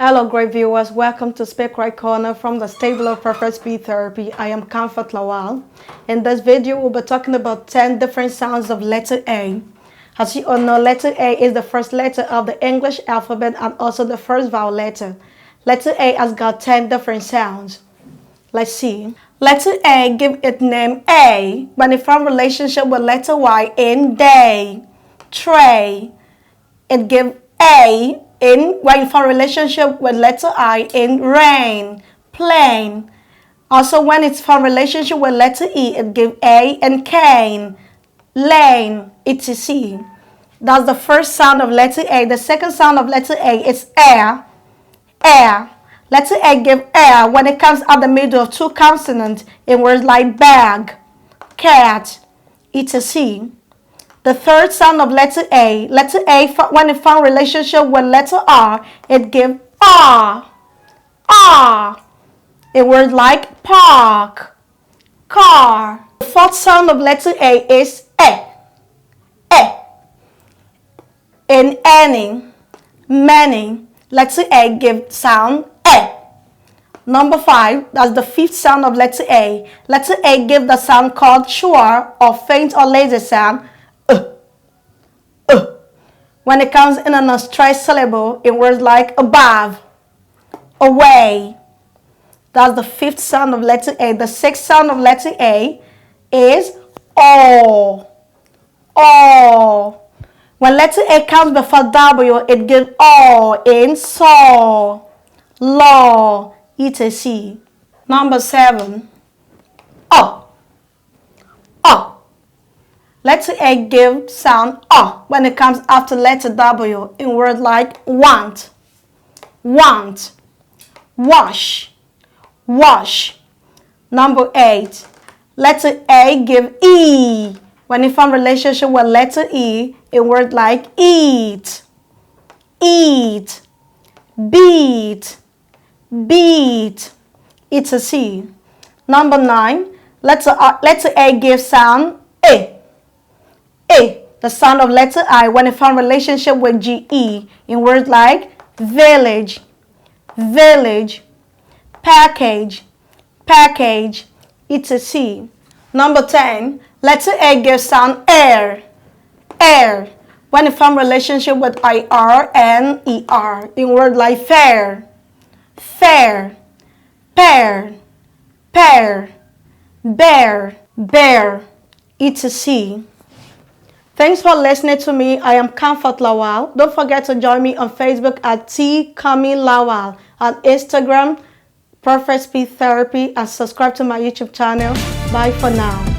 Hello, great viewers. Welcome to Speak Right Corner from the Stable of Perfect Speech Therapy. I am Comfort Lawal. In this video, we'll be talking about 10 different sounds of letter A. As you all know, letter A is the first letter of the English alphabet and also the first vowel letter. Letter A has got 10 different sounds. Let's see. Letter A give its name A when it forms relationship with letter Y in day, tray. It gives A in when you form relationship with letter I in rain, plane. Also when it's form relationship with letter E, it gives A in cane, lane, etc. That's the first sound of letter A. The second sound of letter A is air, air. Letter A gives air when it comes out the middle of two consonants in words like bag, cat, etc. The third sound of letter A when it forms relationship with letter R, it gives R, R. In words like park, car. The fourth sound of letter A is E, E. In any, many, letter A gives sound E. Number 5, that's the fifth sound of letter A. Letter A gives the sound called sure or faint or lazy sound. When it comes in an unstressed syllable in words like above, away. That's the fifth sound of letter A. The sixth sound of letter A is O, O. When letter A comes before W, it gives O in saw, law, etc. Number 7, O, O. Letter A gives sound O when it comes after letter W in words like want, want, wash, wash. Number 8, letter A gives E when it forms relationship with letter E in words like eat, eat, beat, beat, etc. Number 9, letter A gives sound A. A, the sound of letter I when it forms relationship with GE in words like village, village, package, package, etc. Number 10, letter A gives sound air, air, when it forms relationship with IR and ER in words like fair, fair, pear, pear, bear, bear, etc. Thanks for listening to me. I am Comfort Lawal. Don't forget to join me on Facebook at Lawal, on Instagram, Perfect Speech Therapy, and subscribe to my YouTube channel. Bye for now.